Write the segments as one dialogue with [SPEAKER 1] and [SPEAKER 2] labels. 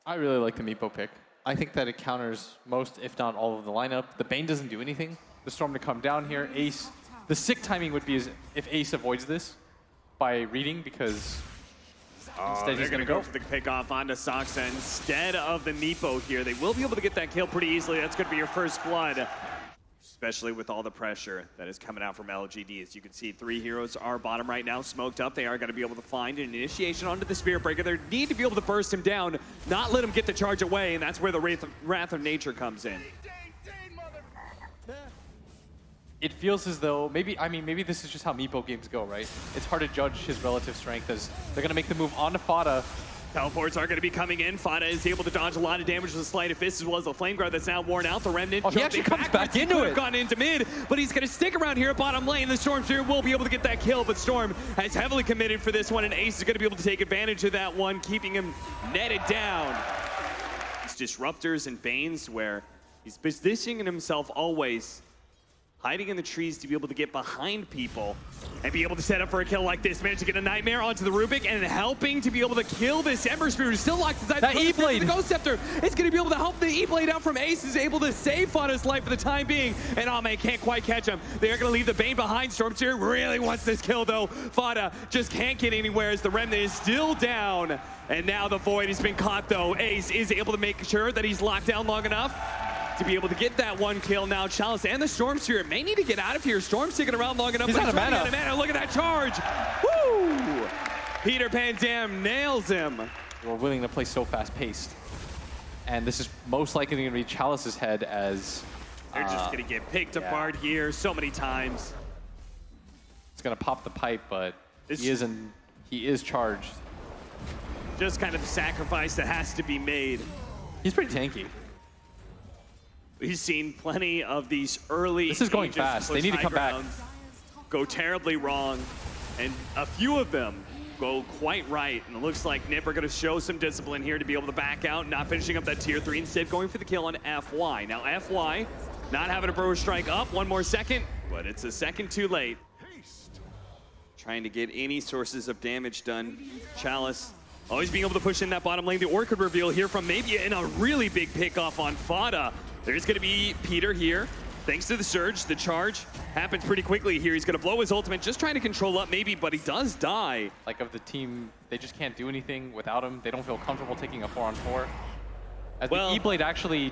[SPEAKER 1] I really like the Meepo pick. I think that it counters most, if not all, of the lineup. The Bane doesn't do anything. The Storm to come down here. Ace, the sick timing would be if Ace avoids this by reading, because instead he's going to go
[SPEAKER 2] for the pick off onto Saksa instead of the Meepo here. They will be able to get that kill pretty easily. That's going to be your first blood, especially with all the pressure that is coming out from LGD. As you can see, 3 heroes are bottom right now, smoked up. They are going to be able to find an initiation onto the Spirit Breaker. They need to be able to burst him down, not let him get the charge away, and that's where the Wrath of Nature comes in.
[SPEAKER 1] It feels as though, maybe this is just how Meepo games go, right? It's hard to judge his relative strength as they're going to make the move onto Fada.
[SPEAKER 2] Teleports are going to be coming in. Fada is able to dodge a lot of damage with the Sleight of Fist, as well as the Flame Guard that's now worn out. The Remnant
[SPEAKER 1] he actually comes back into it.
[SPEAKER 2] Gone into mid, but he's going to stick around here at bottom lane. The Storm here will be able to get that kill, but Storm has heavily committed for this one, and Ace is going to be able to take advantage of that one, keeping him netted down. These Disruptors and Banes, where he's positioning himself always hiding in the trees to be able to get behind people and be able to set up for a kill like this. Managed to get a Nightmare onto the Rubik and helping to be able to kill this Ember Spirit, who's still locked inside
[SPEAKER 1] that E-Blade.
[SPEAKER 2] The Ghost Scepter is going to be able to help the E-Blade out from Ace, is able to save Fada's life for the time being, and Ame can't quite catch him. They are going to leave the Bane behind. Stormseer really wants this kill though. Fada just can't get anywhere as the Remnant is still down, and now the Void has been caught though. Ace is able to make sure that he's locked down long enough to be able to get that one kill. Now Chalice and the Storm Spirit may need to get out of here. Storm's sticking around long enough.
[SPEAKER 1] He's out of mana.
[SPEAKER 2] Look at that charge. Woo! Peter Pan Dam nails him.
[SPEAKER 1] We're willing to play so fast-paced. And this is most likely going to be Chalice's head as...
[SPEAKER 2] They're just going to get picked apart here so many times.
[SPEAKER 1] It's going to pop the pipe, but he is charged.
[SPEAKER 2] Just kind of the sacrifice that has to be made.
[SPEAKER 1] He's pretty tanky.
[SPEAKER 2] We've seen plenty of these early.
[SPEAKER 1] This is going fast. They need to come back.
[SPEAKER 2] Go terribly wrong, and a few of them go quite right. And it looks like NiP are going to show some discipline here to be able to back out, not finishing up that tier 3, instead going for the kill on FY. Now FY not having a Burrow Strike up, one more second, but it's a second too late. Trying to get any sources of damage done. Chalice always being able to push in that bottom lane. The Orchid reveal here from maybe in a really big pick-off on Fada. There's going to be Peter here. Thanks to the Surge, the charge happens pretty quickly here. He's going to blow his ultimate, just trying to control up maybe, but he does die.
[SPEAKER 1] Like of the team, they just can't do anything without him. They don't feel comfortable taking a 4-on-4. As the E-Blade actually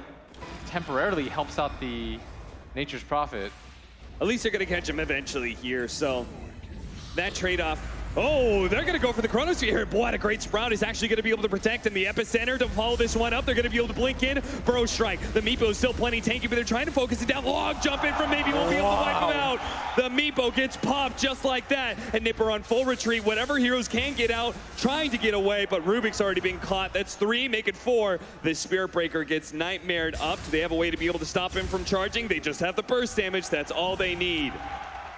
[SPEAKER 1] temporarily helps out the Nature's Prophet.
[SPEAKER 2] At least they're going to catch him eventually here, so that trade-off. Oh, they're going to go for the Chronosphere here. Boy, what a great Sprout is actually going to be able to protect in the epicenter to follow this one up. They're going to be able to blink in. Burrow Strike. The Meepo is still plenty tanky, but they're trying to focus it down. Long jump in from maybe won't be able to wipe him out. The Meepo gets popped just like that. And NiP are on full retreat. Whatever heroes can get out, trying to get away, but Rubik's already been caught. That's 3, make it 4. The Spirit Breaker gets nightmared up. Do they have a way to be able to stop him from charging? They just have the burst damage. That's all they need.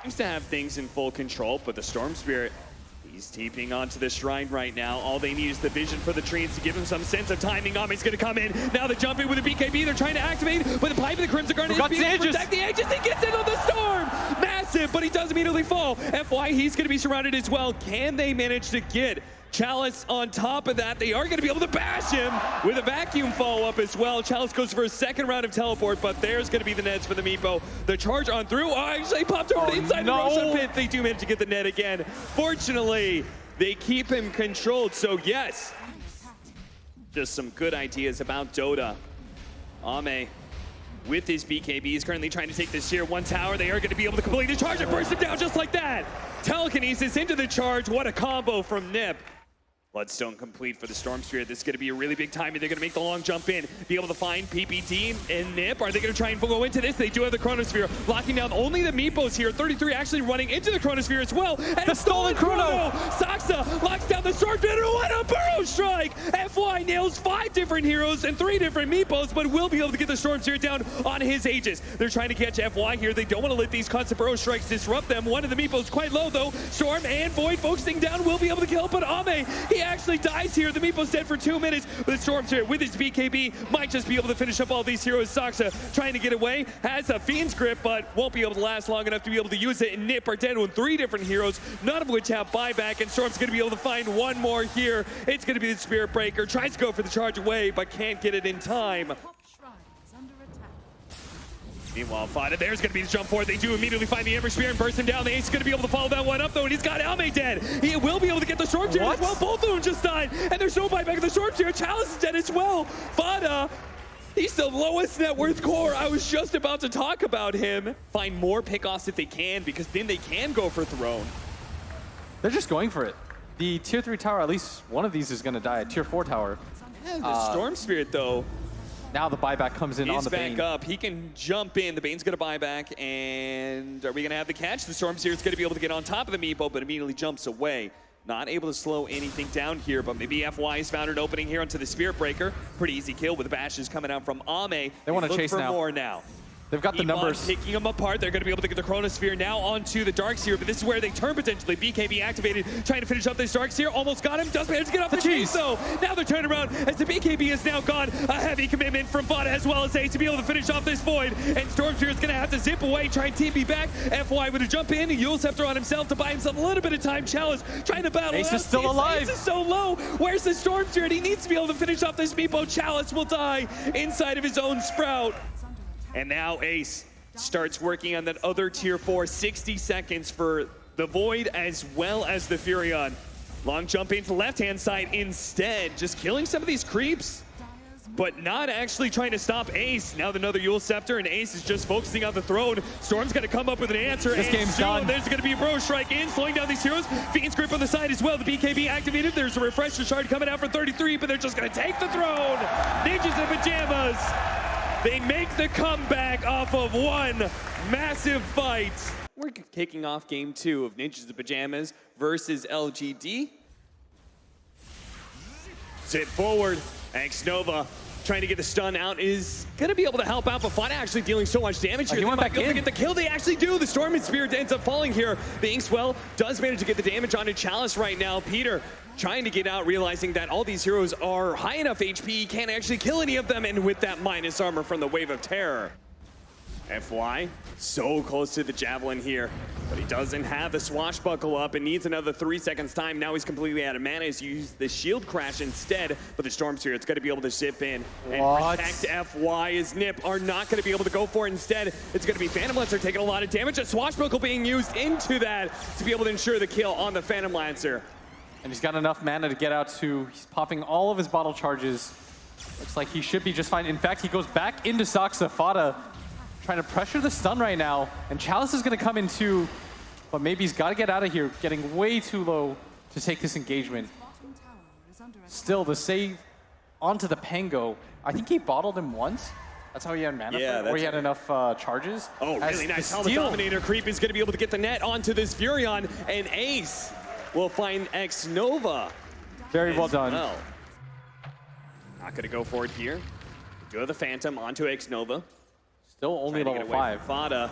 [SPEAKER 2] Seems to have things in full control, but the Storm Spirit, he's TPing onto the Shrine right now. All they need is the vision for the trees to give him some sense of timing. Ame's going to come in. Now the jump in with the BKB. They're trying to activate, but the Pipe of the Crimson Guard is being able to protect the Aegis. He gets in on the Storm. Massive, but he does immediately fall. FY, he's going to be surrounded as well. Can they manage to get Chalice on top of that? They are going to be able to bash him with a vacuum follow-up as well. Chalice goes for a second round of teleport, but there's going to be the nets for the Meepo. The charge on through. Oh, actually popped over the inside of the Roshan pit. They do manage to get the net again. Fortunately, they keep him controlled. So yes, just some good ideas about Dota. Ame with his BKB is currently trying to take this tier 1 tower. They are going to be able to complete the charge and burst him down just like that. Telekinesis into the charge. What a combo from NiP. Bloodstone complete for the Storm Spirit. This is going to be a really big timing. They're going to make the long jump in, be able to find PPT and NiP. Are they going to try and go into this? They do have the Chronosphere, locking down only the Meepos here. 33 actually running into the Chronosphere as well. And
[SPEAKER 1] the stolen Chrono!
[SPEAKER 2] Saksa locks down the Storm Spirit. What a Burrow Strike! FY nails 5 different heroes and 3 different Meepos, but will be able to get the Storm Spirit down on his Aegis. They're trying to catch FY here. They don't want to let these constant Burrow Strikes disrupt them. One of the Meepos quite low though. Storm and Void focusing down will be able to kill, but Ame, he actually dies here. The Meepo's dead for 2 minutes, but the Storm's here with his BKB. Might just be able to finish up all these heroes. Saksa trying to get away. Has a Fiend's Grip, but won't be able to last long enough to be able to use it. And NiP are dead with 3 different heroes, none of which have buyback. And Storm's going to be able to find one more here. It's going to be the Spirit Breaker. Tries to go for the charge away, but can't get it in time. Meanwhile, Fada, there's going to be the jump forward. They do immediately find the Ember Spear and burst him down. The Ace is going to be able to follow that one up, though, and he's got Alme dead. He will be able to get the Storm Spear as well. Both of them just died, and there's no buyback of the Storm Spear. Chalice is dead as well. Fada, he's the lowest net worth core. I was just about to talk about him. Find more pickoffs if they can, because then they can go for Throne.
[SPEAKER 1] They're just going for it. The tier 3 tower, at least one of these is going to die. Tier 4 tower.
[SPEAKER 2] Yeah, the Storm Spirit, though.
[SPEAKER 1] Now the buyback comes in on the Bane.
[SPEAKER 2] He's back up. He can jump in. The Bane's going to buy back. And are we going to have the catch? The Storm Spirit's going to be able to get on top of the Meepo, but immediately jumps away. Not able to slow anything down here, but maybe FY has found an opening here onto the Spirit Breaker. Pretty easy kill with the bashes coming out from Ame.
[SPEAKER 1] They want to chase
[SPEAKER 2] for
[SPEAKER 1] now.
[SPEAKER 2] More now.
[SPEAKER 1] They've got the numbers.
[SPEAKER 2] Picking them apart. They're going to be able to get the Chronosphere now onto the Darkseer, but this is where they turn potentially. BKB activated, trying to finish up this Darkseer. Almost got him. Does manage to get off the cheese, though. Now they're turning around as the BKB is now gone. A heavy commitment from Vada as well as Ace to be able to finish off this Void. And Stormspear is going to have to zip away, try and TP back. FY with a jump in. Yule Scepter on himself to buy himself a little bit of time. Chalice trying to battle.
[SPEAKER 1] Ace is still alive.
[SPEAKER 2] Ace is so low. Where's the Stormspear? He needs to be able to finish off this Meepo. Chalice will die inside of his own Sprout. And now Ace starts working on that other tier 4, 60 seconds for the Void as well as the Furion. Long jump into the left-hand side instead, just killing some of these creeps, but not actually trying to stop Ace. Now another Yule Scepter, and Ace is just focusing on the throne. Storm's gonna come up with an answer.
[SPEAKER 1] This game's done.
[SPEAKER 2] There's gonna be a Bro Strike in, slowing down these heroes. Fiend's Grip on the side as well. The BKB activated. There's a Refresher Shard coming out for 33, but they're just gonna take the throne. Ninjas in Pajamas. They make the comeback off of one massive fight. We're kicking off game 2 of Ninjas in Pajamas versus LGD. Zip forward. Xnova trying to get the stun out is going to be able to help out, but Fada actually dealing so much damage here.
[SPEAKER 1] He went back in.
[SPEAKER 2] To get the kill. They actually do. The Storm and Spirit ends up falling here. The Inkswell does manage to get the damage onto Chalice right now. Peter trying to get out, realizing that all these heroes are high enough HP, he can't actually kill any of them, and with that minus armor from the Wave of Terror. FY, so close to the Javelin here, but he doesn't have the Swashbuckle up and needs another 3 seconds time. Now he's completely out of mana. He's used the Shield Crash instead, but the Storm Spirit's going to be able to zip in and protect FY as NiP are not going to be able to go for it. Instead, it's going to be Phantom Lancer taking a lot of damage. A Swashbuckle being used into that to be able to ensure the kill on the Phantom Lancer.
[SPEAKER 1] And he's got enough mana to get out to, he's popping all of his bottle charges. Looks like he should be just fine. In fact, he goes back into Saksa. Fada trying to pressure the stun right now. And Chalice is going to come in too, but maybe he's got to get out of here. Getting way too low to take this engagement. Still, the save onto the Pango. I think he bottled him once. That's how he had mana for it, or he had enough charges.
[SPEAKER 2] Oh, really nice. How the Dominator creep is going to be able to get the net onto this Furion, and Ace will find Xnova.
[SPEAKER 1] Very well done.
[SPEAKER 2] Well, not going to go for it here. Do have the Phantom onto Xnova.
[SPEAKER 1] Still only level 5.
[SPEAKER 2] Fada.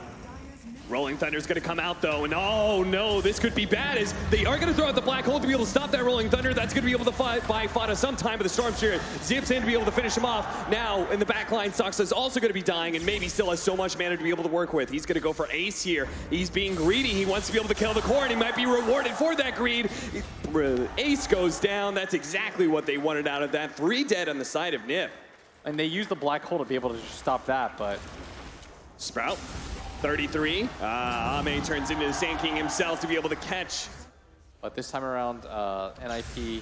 [SPEAKER 2] Rolling Thunder's going to come out, though, and oh no, this could be bad, as they are going to throw out the Black Hole to be able to stop that Rolling Thunder. That's going to be able to fight by Fada sometime, but the Storm Spirit zips in to be able to finish him off. Now, in the back line, Saksa's also going to be dying, and maybe still has so much mana to be able to work with. He's going to go for Ace here. He's being greedy. He wants to be able to kill the core, and he might be rewarded for that greed. Ace goes down. That's exactly what they wanted out of that. 3 dead on the side of NiP.
[SPEAKER 1] And they used the Black Hole to be able to just stop that, but...
[SPEAKER 2] Sprout. 33. Ame turns into the Sand King himself to be able to catch.
[SPEAKER 1] But this time around, NiP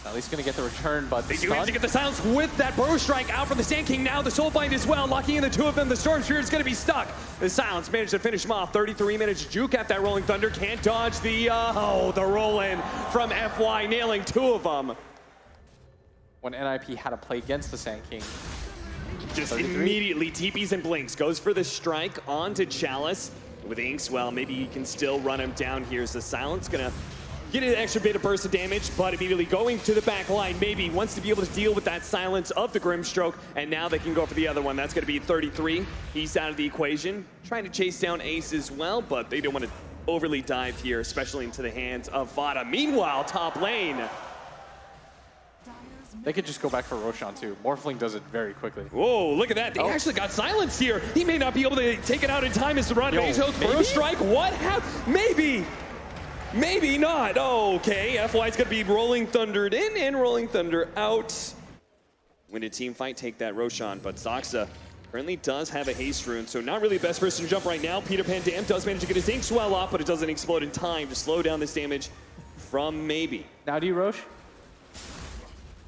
[SPEAKER 1] at least going to get the return, but
[SPEAKER 2] they do manage to get the silence with that Burrow Strike out from the Sand King. Now the Soulbind as well, locking in the 2 of them. The Storm Spirit is going to be stuck. The silence managed to finish him off. 33 minutes. Juke at that Rolling Thunder. Can't dodge the, the roll-in from FY, nailing 2 of them.
[SPEAKER 1] When NiP had to play against the Sand King.
[SPEAKER 2] Just
[SPEAKER 1] 33.
[SPEAKER 2] Immediately TPs and blinks. Goes for the strike onto Chalice. With Inkswell, maybe he can still run him down here. So Silence gonna get an extra bit of burst of damage, but immediately going to the back line. Maybe wants to be able to deal with that silence of the Grimstroke, and now they can go for the other one. That's gonna be 33. He's out of the equation. Trying to chase down Ace as well, but they don't want to overly dive here, especially into the hands of Vada. Meanwhile, top lane.
[SPEAKER 1] They could just go back for Roshan too. Morphling does it very quickly.
[SPEAKER 2] Whoa, look at that. They actually got silenced here. He may not be able to take it out in time as the Ron Bezos burrow strike. What happened? Maybe. Maybe not. Oh, okay. FY's going to be Rolling Thundered in and Rolling Thunder out. Win a team fight, take that Roshan. But Soxa currently does have a haste rune, so not really the best person to jump right now. Peter Pan Dam does manage to get his ink swell off, but it doesn't explode in time to slow down this damage from Maybe.
[SPEAKER 1] Now do you Rosh?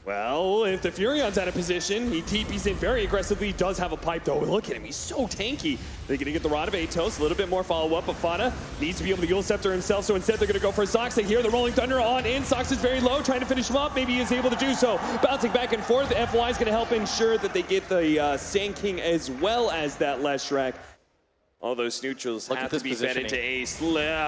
[SPEAKER 2] Well, if the Furion's out of position, he TPs in very aggressively. He does have a pipe, though. Look at him. He's so tanky. They're going to get the Rod of Atos. A little bit more follow-up, but Fada needs to be able to Yule Scepter himself, so instead they're going to go for Soxa here. The Rolling Thunder on in. Sox is very low, trying to finish him up. Maybe he is able to do so. Bouncing back and forth. FY is going to help ensure that they get the Sand King as well as that Leshrac. All those neutrals have to be fed into Ace.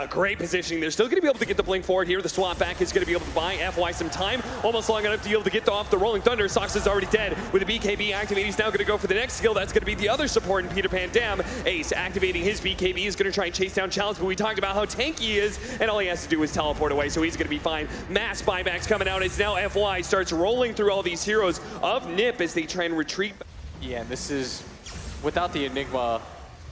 [SPEAKER 2] Great positioning. They're still going to be able to get the blink forward here. The swap back is going to be able to buy FY some time. Almost long enough to be able to get off the Rolling Thunder. Sox is already dead. With the BKB activated, he's now going to go for the next skill. That's going to be the other support in Peter Pan Dam. Ace activating his BKB is going to try and chase down Chalice, but we talked about how tanky he is, and all he has to do is teleport away, so he's going to be fine. Mass buybacks coming out as now FY starts rolling through all these heroes of NiP as they try and retreat.
[SPEAKER 1] Yeah, and this is without the Enigma.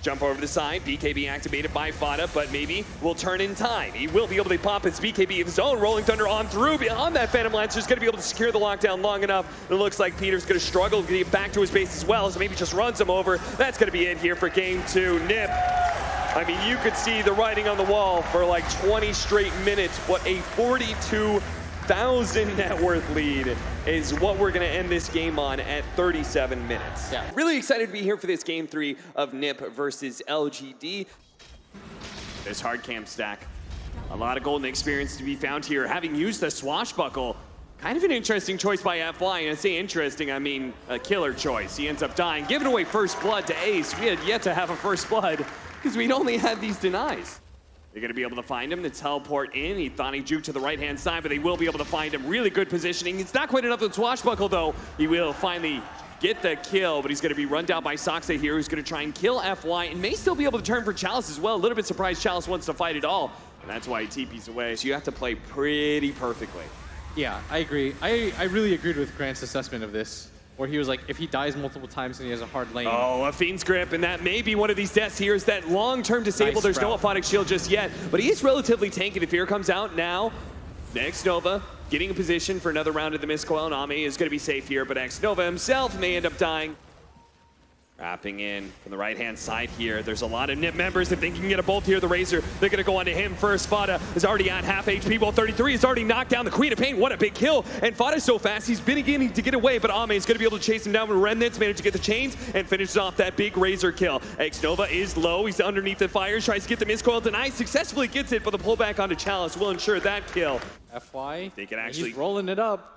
[SPEAKER 2] Jump over the side, BKB activated by Fada, but maybe will turn in time. He will be able to pop his BKB of his own. Rolling Thunder on through. Beyond that, Phantom Lancer is going to be able to secure the lockdown long enough. It looks like Peter's going to struggle to get back to his base as well, so maybe just runs him over. That's going to be it here for game 2. NiP. I mean, you could see the writing on the wall for like 20 straight minutes. What a 42,000 net worth lead is what we're going to end this game on at 37 minutes.
[SPEAKER 1] Yeah.
[SPEAKER 2] Really excited to be here for this game 3 of NiP versus LGD. This hard cam stack. A lot of golden experience to be found here. Having used the swashbuckle, kind of an interesting choice by FY. And I say interesting, I mean a killer choice. He ends up dying, giving away first blood to Ace. We had yet to have a first blood because we'd only had these denies. They're going to be able to find him to teleport in. He thought he juked to the right-hand side, but they will be able to find him. Really good positioning. It's not quite enough with Swashbuckle, though. He will finally get the kill, but he's going to be run down by Soxa here, who's going to try and kill FY, and may still be able to turn for Chalice as well. A little bit surprised Chalice wants to fight at all, and that's why he TPs away. So you have to play pretty perfectly.
[SPEAKER 1] Yeah, I agree. I really agreed with Grant's assessment of this, where he was like, if he dies multiple times and he has a hard lane.
[SPEAKER 2] Oh, a Fiend's Grip, and that may be one of these deaths here. Is that long-term disable.
[SPEAKER 1] Nice
[SPEAKER 2] There's no
[SPEAKER 1] route.
[SPEAKER 2] Aphotic Shield just yet, but he is relatively tanky. The Fear comes out now. Next Nova getting a position for another round of the Mist Coil. Nami is going to be safe here, but X Nova himself may end up dying. Wrapping in from the right-hand side here. There's a lot of NiP members. If they can get a bolt here, the Razor, they're going to go on to him first. Fada is already at half HP. Well, 33 is already knocked down the Queen of Pain. What a big kill. And Fada's so fast, he's been beginning to get away, but Ame is going to be able to chase him down with Remnants, manage to get the chains, and finishes off that big Razor kill. X-Nova is low. He's underneath the fire, tries to get the Mist Coil denied, successfully gets it, but the pullback onto Chalice will ensure that kill.
[SPEAKER 1] FY,
[SPEAKER 2] They can actually...
[SPEAKER 1] he's rolling it up.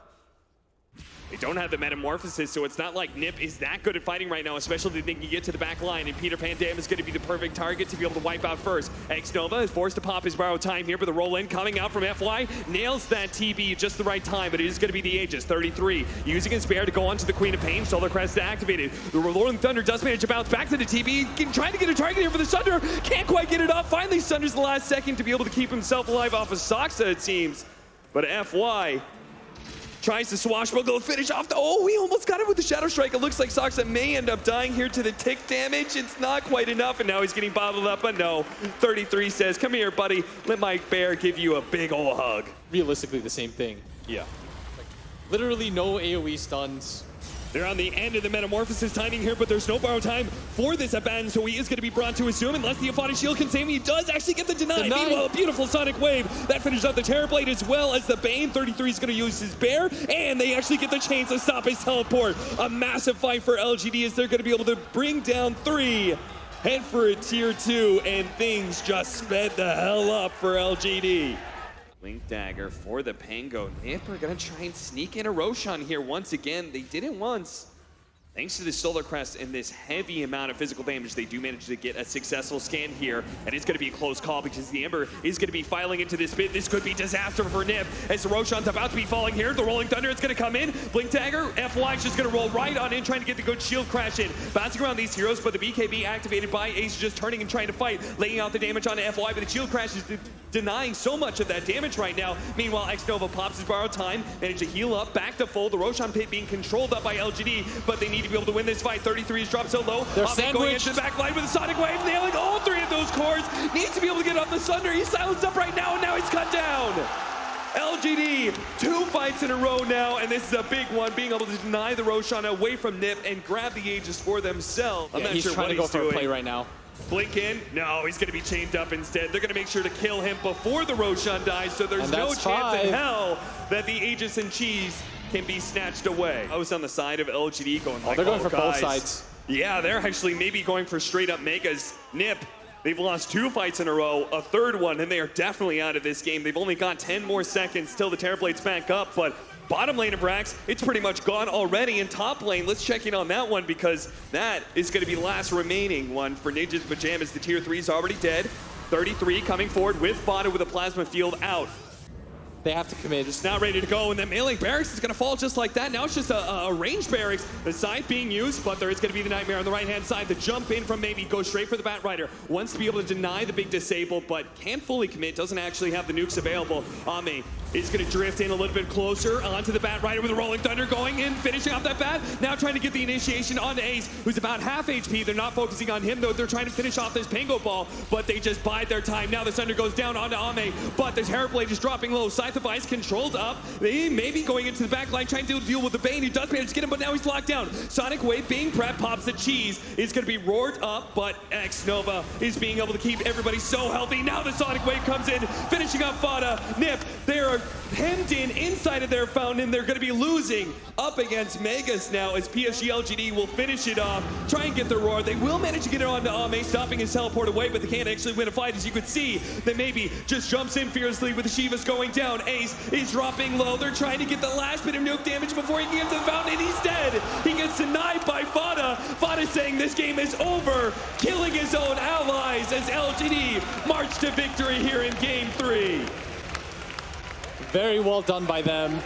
[SPEAKER 2] They don't have the Metamorphosis, so it's not like NiP is that good at fighting right now, especially if they can get to the back line, and Peter Pan Dam is going to be the perfect target to be able to wipe out first. X-Nova is forced to pop his borrowed time here, but the roll-in coming out from FY nails that TB at just the right time, but it is going to be the Aegis. 33, using his bear to go onto the Queen of Pain. Solar Crest activated. The Rolling Thunder does manage to bounce back to the TB, trying to get a target here for the Sunder. Can't quite get it up. Finally, Sunder's the last second to be able to keep himself alive off of Soxa, it seems. But FY tries to swashbuckle, finish off the... Oh, he almost got it with the Shadow Strike. It looks like Soxa may end up dying here to the tick damage. It's not quite enough, and now he's getting bottled up, but no. 33 says, come here, buddy. Let my bear give you a big ol' hug.
[SPEAKER 1] Realistically, the same thing.
[SPEAKER 2] Yeah.
[SPEAKER 1] Like, literally no AoE stuns.
[SPEAKER 2] They're on the end of the Metamorphosis timing here, but there's no borrow time for this Abaddon, so he is going to be brought to his doom unless the Aphotic Shield can save him. He does actually get the deny. Meanwhile, a beautiful Sonic Wave. That finishes out the Terrorblade as well as the Bane. 33 is going to use his bear, and they actually get the chains to stop his teleport. A massive fight for LGD as they're going to be able to bring down 3. Head for a tier 2, and things just sped the hell up for LGD. Link Dagger for the Pango. NiP are going to try and sneak in a Roshan here once again. They did it once. Thanks to the Solar Crest and this heavy amount of physical damage, they do manage to get a successful scan here. And it's going to be a close call because the Ember is going to be filing into this bit. This could be disaster for NiP as the Roshan's about to be falling here. The Rolling Thunder is going to come in. Blink Dagger, FY is just going to roll right on in, trying to get the good shield crash in. Bouncing around these heroes, but the BKB activated by Ace just turning and trying to fight. Laying out the damage on FY, but the shield crash is denying so much of that damage right now. Meanwhile, Xnova pops his borrowed time, managed to heal up, back to full. The Roshan pit being controlled up by LGD, but they need to be able to win this fight. 33 is dropped so low.
[SPEAKER 1] They're
[SPEAKER 2] going into the back line with a Sonic Wave, nailing all three of those cores. Needs to be able to get off the Sunder. He's silenced up right now, and now he's cut down. LGD, 2 fights in a row now, and this is a big one, being able to deny the Roshan away from NiP and grab the Aegis for themselves. I'm not
[SPEAKER 1] he's
[SPEAKER 2] sure
[SPEAKER 1] trying
[SPEAKER 2] what
[SPEAKER 1] to go
[SPEAKER 2] he's
[SPEAKER 1] for
[SPEAKER 2] doing.
[SPEAKER 1] a play right now.
[SPEAKER 2] Blink in. No, he's going to be chained up instead. They're going to make sure to kill him before the Roshan dies, so there's no chance in hell that the Aegis and Cheese can be snatched away. I was on the side of LGD going like,
[SPEAKER 1] they're going for
[SPEAKER 2] guys.
[SPEAKER 1] both sides.
[SPEAKER 2] Yeah, they're actually maybe going for straight up megas. NiP, they've lost 2 fights in a row, a third one, and they are definitely out of this game. They've only got 10 more seconds till the Terrorblades back up, but bottom lane of Brax, it's pretty much gone already. In top lane, let's check in on that one because that is going to be the last remaining one for Ninja's Pajamas. The tier 3 is already dead. 33 coming forward with Fada with a plasma field out.
[SPEAKER 1] They have to commit.
[SPEAKER 2] Just not ready to go, and then melee barracks is going to fall just like that. Now it's just a ranged barracks. The side being used, but there is going to be the Nightmare on the right-hand side. The jump in from maybe go straight for the Bat Rider. Wants to be able to deny the big disable, but can't fully commit. Doesn't actually have the nukes available. Ame is going to drift in a little bit closer onto the Bat Rider with a Rolling Thunder going in, finishing off that Bat. Now trying to get the initiation on Ace, who's about half HP. They're not focusing on him, though. They're trying to finish off this Pango Ball, but they just bide their time. Now the Thunder goes down onto Ame, but the Terrorblade is dropping low. Scythe of Ice controlled up. They may be going into the back line, trying to deal with the Bane, who does manage to get him, but now he's locked down. Sonic Wave being prepped, pops the cheese. Is going to be roared up, but Xnova is being able to keep everybody so healthy. Now the Sonic Wave comes in, finishing up Fada. NiP, they are hemmed in inside of their fountain. They're going to be losing up against Megas now as PSG.LGD will finish it off, try and get the roar. They will manage to get it onto Ame, stopping his teleport away, but they can't actually win a fight. As you could see, they maybe just jumps in fiercely with the Shivas going down. Ace is dropping low. They're trying to get the last bit of nuke damage before he can get to the fountain, and he's dead. He gets denied by Fada. Fada saying this game is over, killing his own allies as LGD march to victory here in Game 3.
[SPEAKER 1] Very well done by them.